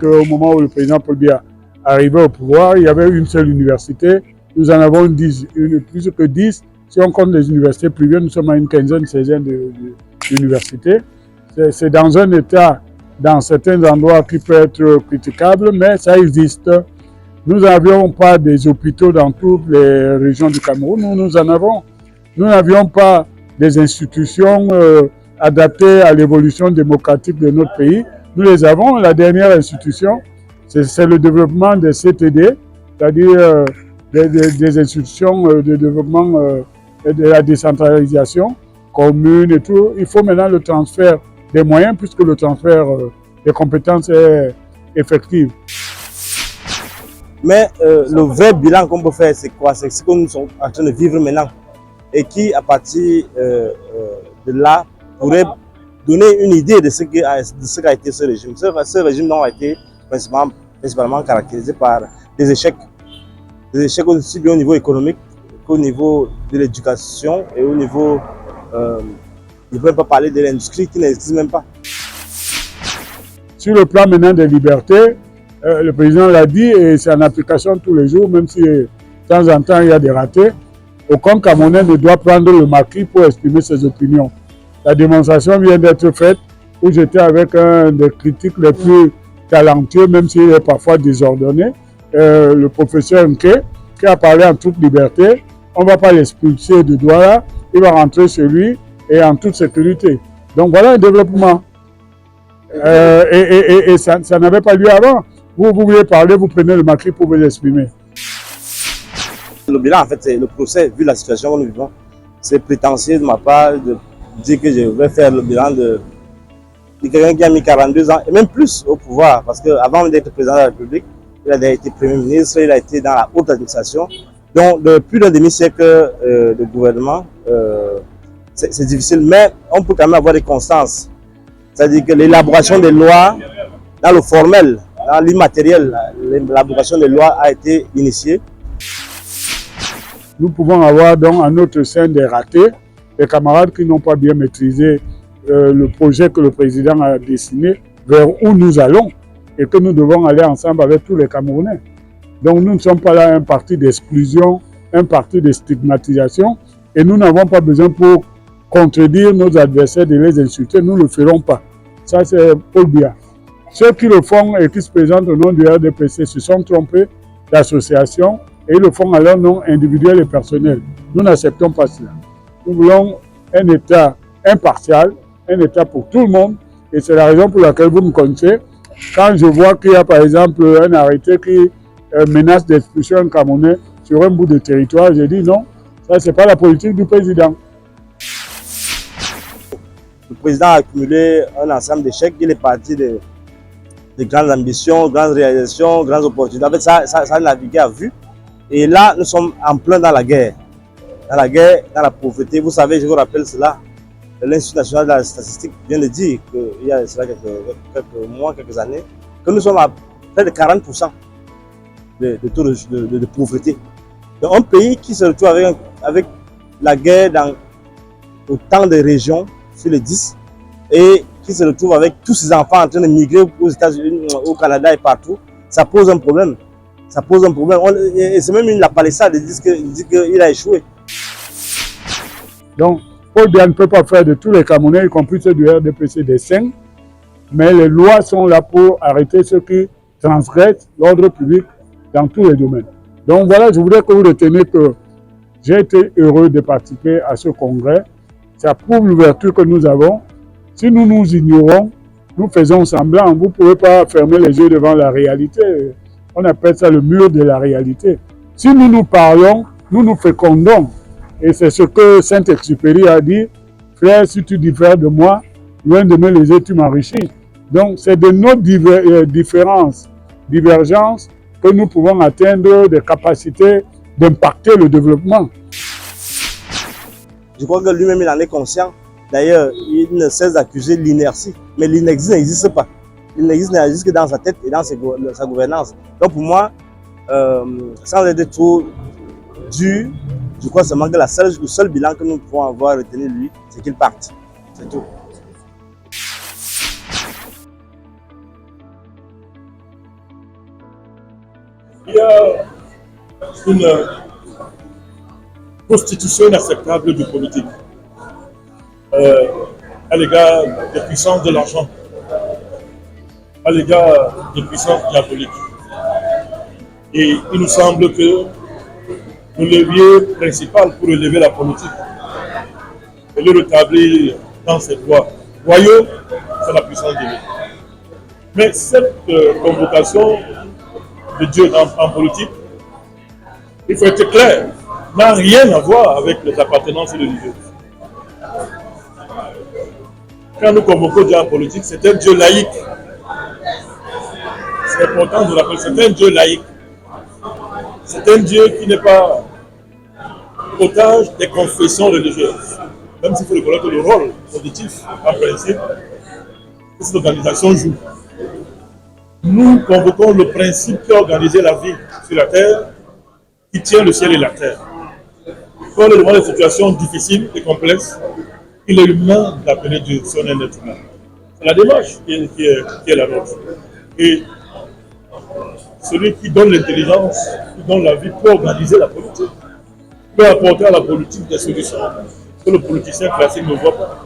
qu'au moment où le président Paul Biya arrivait au pouvoir, il y avait une seule université. Nous en avons plus que 10. Si on compte les universités privées, nous sommes à une quinzaine, 16aine d'universités. C'est dans un état, dans certains endroits, qui peut être critiquable, mais ça existe. Nous n'avions pas des hôpitaux dans toutes les régions du Cameroun. Nous en avons. Nous n'avions pas des institutions adaptées à l'évolution démocratique de notre pays. Nous les avons. La dernière institution, c'est le développement des CTD, c'est-à-dire des institutions de développement de la décentralisation, commune et tout. Il faut maintenant le transfert des moyens puisque le transfert des compétences est effectif. Mais le vrai bilan qu'on peut faire, c'est quoi? C'est ce que nous sommes en train de vivre maintenant et qui, à partir de là, pourrait donner une idée de ce qu'a été ce régime. Ce régime a été principalement caractérisé par des échecs aussi bien au niveau économique qu'au niveau de l'éducation et au niveau, il ne faut même pas parler de l'industrie qui n'existe même pas. Sur le plan maintenant des libertés, le président l'a dit et c'est en application tous les jours, même si de temps en temps il y a des ratés. Aucun Camerounais ne doit prendre le maquis pour exprimer ses opinions. La démonstration vient d'être faite où j'étais avec un des critiques les plus talentueux, même s'il est parfois désordonné, le professeur Nké, qui a parlé en toute liberté. On ne va pas l'expulser de Douala, il va rentrer chez lui et en toute sécurité. Donc voilà un développement. Et ça n'avait pas lieu avant. Vous voulez parler, vous prenez le maquis pour vous exprimer. Le bilan, en fait, c'est le procès, vu la situation que nous vivons. C'est prétentieux de ma part de dire que je vais faire le bilan de quelqu'un qui a mis 42 ans, et même plus au pouvoir, parce qu'avant d'être président de la République, il a été Premier ministre, il a été dans la haute administration. Donc, de plus d'un demi-siècle de gouvernement, c'est difficile, mais on peut quand même avoir des constances. C'est-à-dire que l'élaboration des lois, dans le formel, dans l'immatériel, l'élaboration des lois a été initiée. Nous pouvons avoir donc à notre sein des ratés, des camarades qui n'ont pas bien maîtrisé le projet que le président a dessiné, vers où nous allons et que nous devons aller ensemble avec tous les Camerounais. Donc nous ne sommes pas là un parti d'exclusion, un parti de stigmatisation et nous n'avons pas besoin pour contredire nos adversaires de les insulter, nous ne le ferons pas. Ça c'est Paul Biya. Ceux qui le font et qui se présentent au nom du RDPC se sont trompés d'association et ils le font à leur nom individuel et personnel. Nous n'acceptons pas cela. Nous voulons un État impartial, un État pour tout le monde et c'est la raison pour laquelle vous me connaissez. Quand je vois qu'il y a par exemple un arrêté qui menace d'expulsion un Camerounais sur un bout de territoire, je dis non, ça c'est pas la politique du président. Le président a accumulé un ensemble d'échecs, il est parti de grandes ambitions, grandes réalisations, grandes opportunités. En fait, ça a navigué à vue. Et là, nous sommes en plein dans la guerre. Dans la guerre, dans la pauvreté. Vous savez, je vous rappelle cela. L'Institut national de la statistique vient de dire qu'il y a cela quelques mois, quelques années, que nous sommes à près de 40% de taux de pauvreté. Donc, un pays qui se retrouve avec la guerre dans autant de régions, sur les 10, et qui se retrouve avec tous ses enfants en train de migrer aux États-Unis, au Canada et partout, ça pose un problème. Ça pose un problème. Et c'est même la palissade, ils disent qu'il a échoué. Donc, Paul Biya ne peut pas faire de tous les Camerounais, y compris ceux du RDPC, des saints, mais les lois sont là pour arrêter ceux qui transgressent l'ordre public dans tous les domaines. Donc voilà, je voudrais que vous reteniez que j'ai été heureux de participer à ce congrès. Ça prouve l'ouverture que nous avons. Si nous nous ignorons, nous faisons semblant. Vous ne pouvez pas fermer les yeux devant la réalité. On appelle ça le mur de la réalité. Si nous nous parlons, nous nous fécondons. Et c'est ce que Saint-Exupéry a dit. Frère, si tu diffères de moi, loin de me léser, tu m'enrichis. Donc c'est de nos divergences que nous pouvons atteindre des capacités d'impacter le développement. Je crois que lui-même, il en est conscient. D'ailleurs, il ne cesse d'accuser l'inertie. Mais l'inertie n'existe pas. L'inertie n'existe que dans sa tête et dans sa gouvernance. Donc pour moi, sans être trop dur, je crois seulement que le seul bilan que nous pouvons avoir retenu de lui, c'est qu'il parte. C'est tout. une constitution inacceptable du politique à l'égard des puissances de l'argent, à l'égard des puissances diaboliques. Et il nous semble que le levier principal pour élever la politique et le rétablir dans ses droits royaux, c'est la puissance divine. Mais cette convocation de Dieu en politique, il faut être clair, n'a rien à voir avec les appartenances religieuses. Quand nous convoquons Dieu en politique, c'est un Dieu laïque. C'est important de rappeler, c'est un Dieu laïque. C'est un Dieu qui n'est pas otage des confessions religieuses. Même s'il faut reconnaître le rôle positif, en principe, que cette organisation joue. Nous convoquons le principe qui a organisé la vie sur la terre, qui tient le ciel et la terre. Quand on est devant des situations difficiles et complexes, il est humain d'appeler Dieu si on est un être humain. C'est la démarche qui est la nôtre. Et celui qui donne l'intelligence, qui donne la vie pour organiser la politique, peut apporter à la politique des solutions que le politicien classique ne voit pas.